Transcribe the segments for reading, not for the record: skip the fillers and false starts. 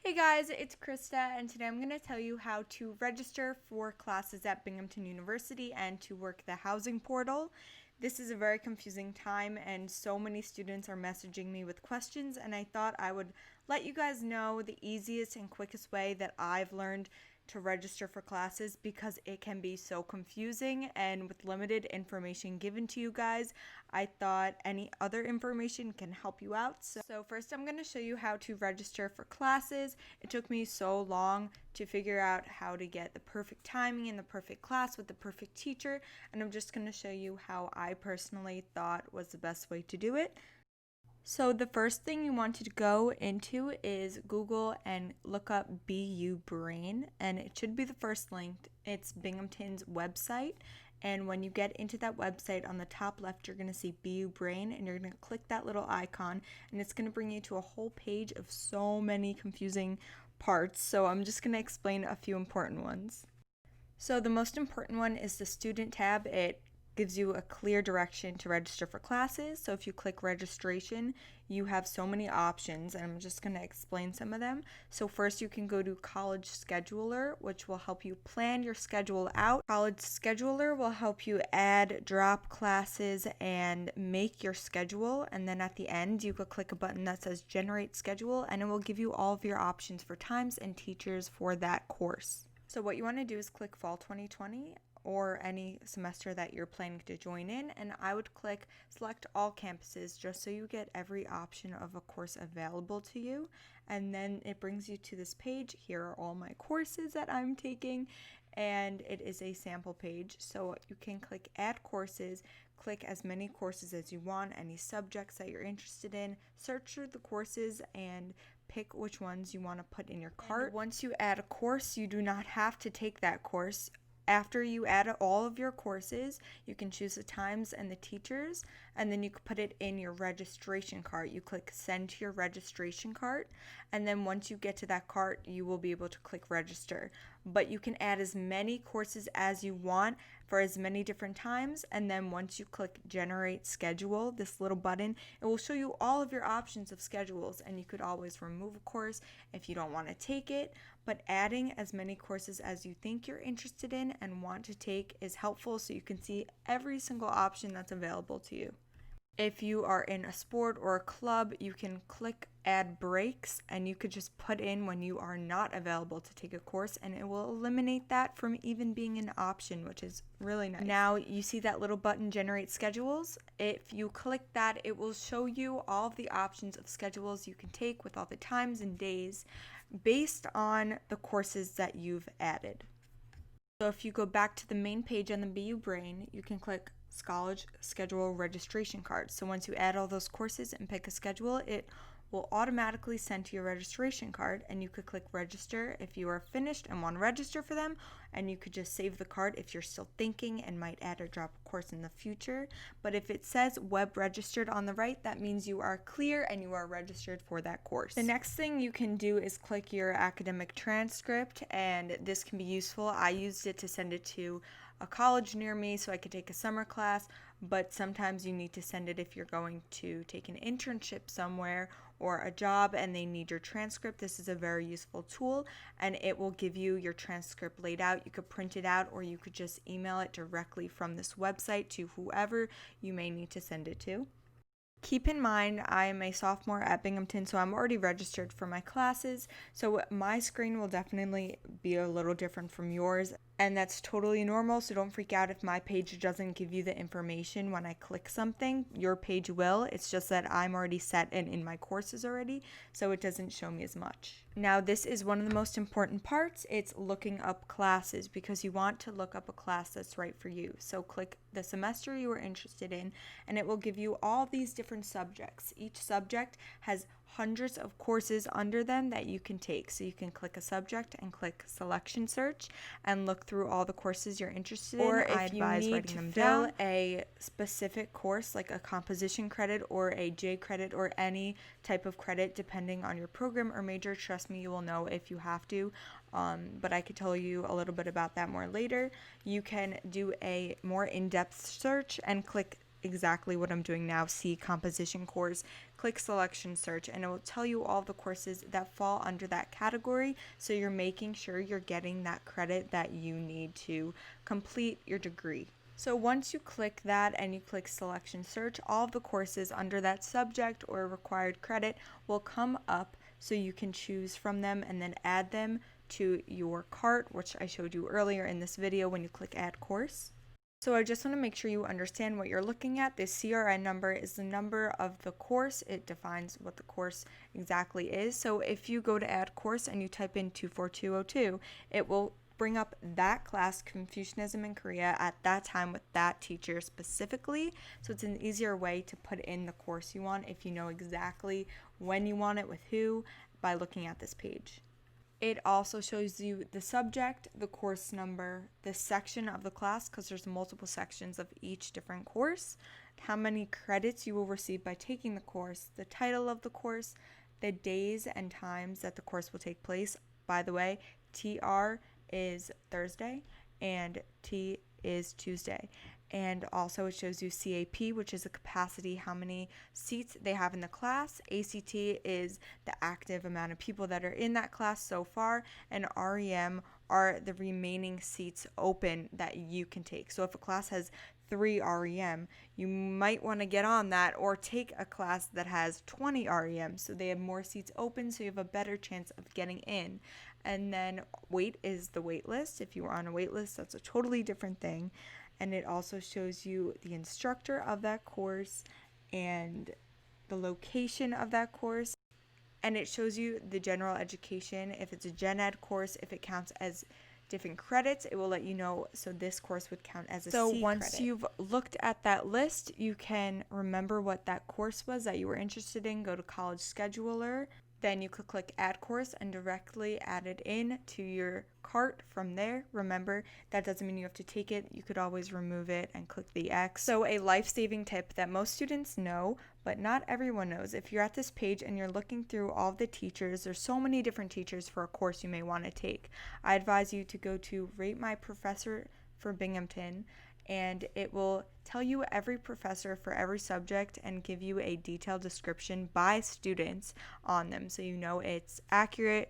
Hey guys, it's Krista, and today I'm going to tell you how to register for classes at Binghamton University and to work the housing portal. This is a very confusing time, and so many students are messaging me with questions, and I thought I would let you guys know the easiest and quickest way that I've learned to register for classes because it can be so confusing, and with limited information given to you guys, I thought any other information can help you out. So first I'm going to show you how to register for classes. It took me so long to figure out how to get the perfect timing and the perfect class with the perfect teacher, and I'm just going to show you how I personally thought was the best way to do it. So the first thing you want to go into is Google and look up BU Brain, and it should be the first link. It's Binghamton's website, and when you get into that website, on the top left you're going to see BU Brain, and you're going to click that little icon, and it's going to bring you to a whole page of so many confusing parts. So I'm just going to explain a few important ones. So the most important one is the student tab. It gives you a clear direction to register for classes. So if you click registration, you have so many options, and I'm just going to explain some of them. So first you can go to College Scheduler, which will help you plan your schedule out. College Scheduler will help you add, drop classes, and make your schedule. And then at the end, you could click a button that says Generate Schedule, and it will give you all of your options for times and teachers for that course. So what you want to do is click Fall 2020 or any semester that you're planning to join in, and I would click select all campuses just so you get every option of a course available to you. And then it brings you to this page. Here are all my courses that I'm taking, and it is a sample page. So you can click add courses, click as many courses as you want, any subjects that you're interested in, search through the courses, and pick which ones you want to put in your cart. And once you add a course, you do not have to take that course. After you add all of your courses, you can choose the times and the teachers, and then you can put it in your registration cart. You click send to your registration cart, and then once you get to that cart, you will be able to click register. But you can add as many courses as you want for as many different times, and then once you click generate schedule, this little button, it will show you all of your options of schedules, and you could always remove a course if you don't want to take it. But adding as many courses as you think you're interested in and want to take is helpful, so you can see every single option that's available to you. If you are in a sport or a club, you can click add breaks, and you could just put in when you are not available to take a course, and it will eliminate that from even being an option, which is really nice. Now you see that little button generate schedules. If you click that, it will show you all of the options of schedules you can take with all the times and days based on the courses that you've added. So if you go back to the main page on the BU Brain, you can click College Schedule Registration Card. So once you add all those courses and pick a schedule, it will automatically send to your registration card, and you could click register if you are finished and want to register for them, and you could just save the card if you're still thinking and might add or drop a course in the future. But if it says web registered on the right, that means you are clear and you are registered for that course. The next thing you can do is click your academic transcript, and this can be useful. I used it to send it to a college near me so I could take a summer class, but sometimes you need to send it if you're going to take an internship somewhere or a job and they need your transcript. This is a very useful tool, and it will give you your transcript laid out. You could print it out, or you could just email it directly from this website to whoever you may need to send it to. Keep in mind, I am a sophomore at Binghamton, so I'm already registered for my classes, so my screen will definitely be a little different from yours, and that's totally normal, so don't freak out if my page doesn't give you the information when I click something. Your page will. It's just that I'm already set and in my courses already, so it doesn't show me as much. Now, this is one of the most important parts. It's looking up classes, because you want to look up a class that's right for you. So click the semester you are interested in, and it will give you all these different subjects. Each subject has hundreds of courses under them that you can take. So you can click a subject and click selection search and look through all the courses you're interested in. Or if you need to fill a specific course, like a composition credit or a J credit or any type of credit, depending on your program or major, trust me, you will know if you have to. But I could tell you a little bit about that more later. You can do a more in-depth search and click exactly what I'm doing now, see composition course, click selection search, and it will tell you all the courses that fall under that category, so you're making sure you're getting that credit that you need to complete your degree. So once you click that and you click selection search, all of the courses under that subject or required credit will come up, so you can choose from them and then add them to your cart, which I showed you earlier in this video when you click add course. So I just want to make sure you understand what you're looking at. This CRN number is the number of the course. It defines what the course exactly is. So if you go to add course and you type in 24202, it will bring up that class, Confucianism in Korea, at that time with that teacher specifically. So it's an easier way to put in the course you want if you know exactly when you want it with who by looking at this page. It also shows you the subject, the course number, the section of the class, because there's multiple sections of each different course, how many credits you will receive by taking the course, the title of the course, the days and times that the course will take place. By the way, TR is Thursday and T is Tuesday. And also it shows you CAP, which is a capacity, how many seats they have in the class. ACT is the active amount of people that are in that class so far. And REM are the remaining seats open that you can take. So if a class has 3 REM, you might want to get on that or take a class that has 20 REM, so they have more seats open, so you have a better chance of getting in. And then wait is the wait list. If you are on a wait list, that's a totally different thing. And it also shows you the instructor of that course and the location of that course. And it shows you the general education. If it's a gen ed course, if it counts as different credits, it will let you know. So this course would count as a C credit. So once you've looked at that list, you can remember what that course was that you were interested in. Go to College Scheduler. Then you could click add course and directly add it in to your cart from there. Remember, that doesn't mean you have to take it. You could always remove it and click the X. So a life-saving tip that most students know, but not everyone knows. If you're at this page and you're looking through all of the teachers, there's so many different teachers for a course you may want to take. I advise you to go to Rate My Professor for Binghamton, and it will tell you every professor for every subject and give you a detailed description by students on them, so you know it's accurate.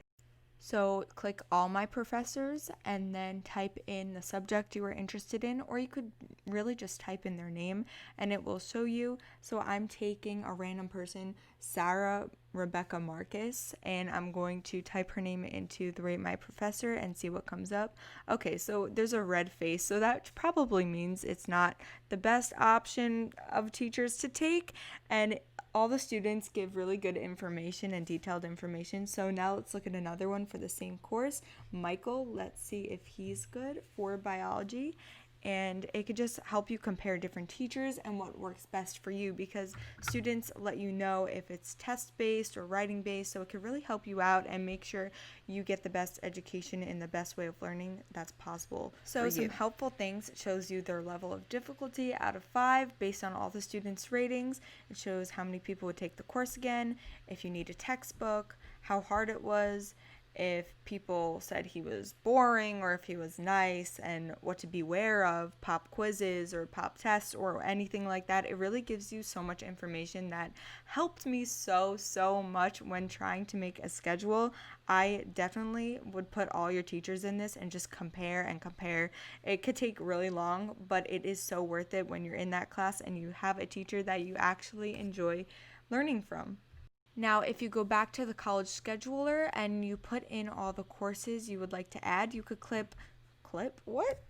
So click all my professors and then type in the subject you are interested in, or you could really just type in their name and it will show you. So I'm taking a random person, Sarah Rebecca Marcus, and I'm going to type her name into the Rate My Professor and see what comes up. Okay, so there's a red face, so that probably means it's not the best option of teachers to take, and all the students give really good information and detailed information. So now let's look at another one for the same course. Michael, let's see if he's good for biology. And it could just help you compare different teachers and what works best for you, because students let you know if it's test-based or writing-based, so it could really help you out and make sure you get the best education in the best way of learning that's possible. So some helpful things: it shows you their level of difficulty out of 5 based on all the students' ratings. It shows how many people would take the course again, if you need a textbook, how hard it was, if people said he was boring or if he was nice, and what to beware of, pop quizzes or pop tests or anything like that. It really gives you so much information that helped me so much when trying to make a schedule. I definitely would put all your teachers in this and just compare and compare. It could take really long, but it is so worth it when you're in that class and you have a teacher that you actually enjoy learning from. Now, if you go back to the College Scheduler and you put in all the courses you would like to add, you could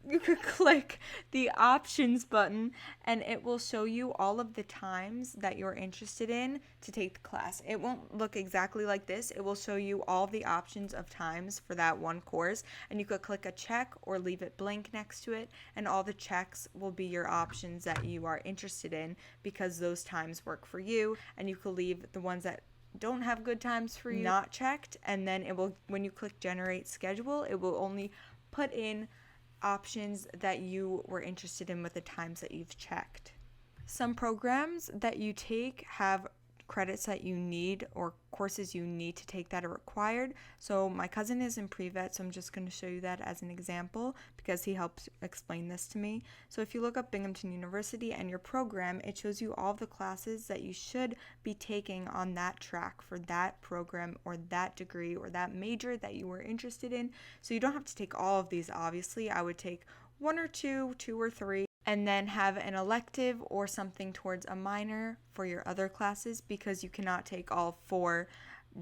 You could click the options button and it will show you all of the times that you're interested in to take the class. It won't look exactly like this. It will show you all the options of times for that one course, and you could click a check or leave it blank next to it, and all the checks will be your options that you are interested in because those times work for you, and you could leave the ones that don't have good times for you not checked, and then it will, when you click generate schedule, it will only put in options that you were interested in with the times that you've checked. Some programs that you take have credits that you need or courses you need to take that are required. So my cousin is in pre-vet, so I'm just going to show you that as an example because he helped explain this to me. So if you look up Binghamton University and your program, it shows you all of the classes that you should be taking on that track for that program or that degree or that major that you were interested in. So you don't have to take all of these, obviously. I would take one or two or three, and then have an elective or something towards a minor for your other classes because you cannot take all four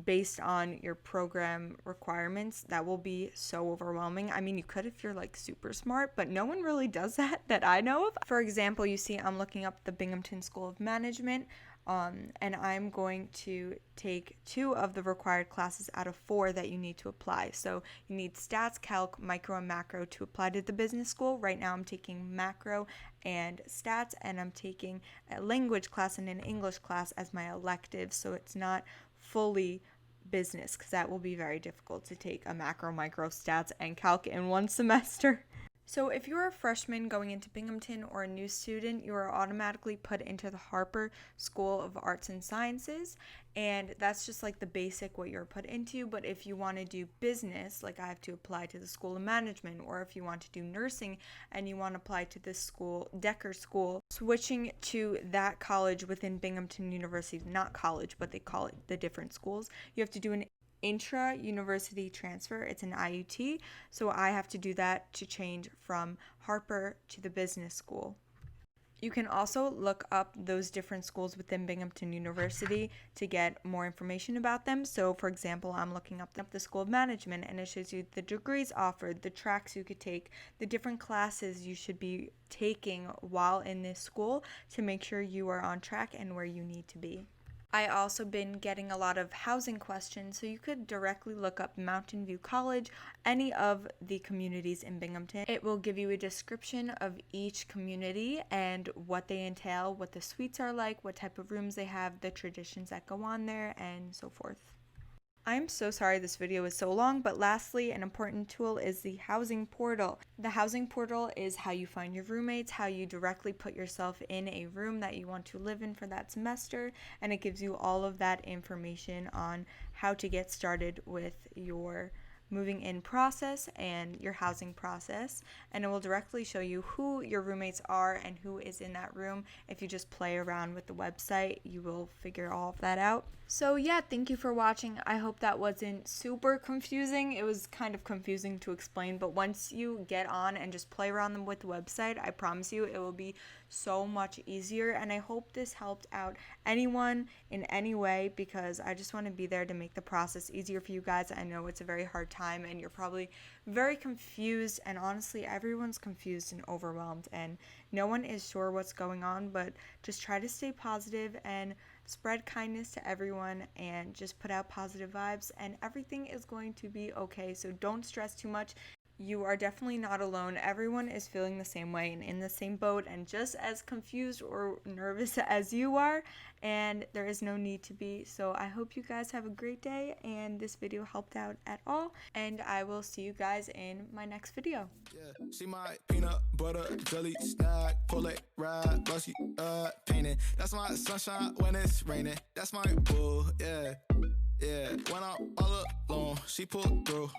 based on your program requirements. That will be so overwhelming. I mean, you could if you're like super smart, but no one really does that I know of. For example, you see I'm looking up the Binghamton School of Management. And I'm going to take 2 of the required classes out of 4 that you need to apply. So you need stats, calc, micro, and macro to apply to the business school. Right now I'm taking macro and stats, and I'm taking a language class and an English class as my elective, so it's not fully business because that will be very difficult to take a macro, micro, stats, and calc in one semester. So if you're a freshman going into Binghamton or a new student, you are automatically put into the Harper School of Arts and Sciences, and that's just like the basic what you're put into. But if you want to do business, like I have to apply to the School of Management, or if you want to do nursing and you want to apply to this school, Decker School, switching to that college within Binghamton University, not college, but they call it the different schools, you have to do an intra-university transfer. It's an IUT, so I have to do that to change from Harper to the business school. You can also look up those different schools within Binghamton University to get more information about them. So for example, I'm looking up the School of Management, and it shows you the degrees offered, the tracks you could take, the different classes you should be taking while in this school to make sure you are on track and where you need to be. I also been getting a lot of housing questions, so you could directly look up Mountain View College, any of the communities in Binghamton. It will give you a description of each community and what they entail, what the suites are like, what type of rooms they have, the traditions that go on there, and so forth. I'm so sorry this video is so long, but lastly, an important tool is the housing portal. The housing portal is how you find your roommates, how you directly put yourself in a room that you want to live in for that semester, and it gives you all of that information on how to get started with your moving in process and your housing process, and it will directly show you who your roommates are and who is in that room. If you just play around with the website, you will figure all of that out. So yeah, thank you for watching. I hope that wasn't super confusing. It was kind of confusing to explain, but once you get on and just play around with the website, I promise you it will be so much easier. And I hope this helped out anyone in any way, because I just want to be there to make the process easier for you guys. I know it's a very hard time and you're probably very confused, and honestly everyone's confused and overwhelmed and no one is sure what's going on, but just try to stay positive and spread kindness to everyone and just put out positive vibes, and everything is going to be okay. So don't stress too much. You are definitely not alone. Everyone is feeling the same way and in the same boat and just as confused or nervous as you are, and there is no need to be. So I hope you guys have a great day and this video helped out at all, and I will see you guys in my next video. Yeah, see my peanut butter jelly snack, pull it ride, glossy painting. That's my sunshine when it's raining. That's my boo, yeah. Yeah, when I'm all alone, she pulled through.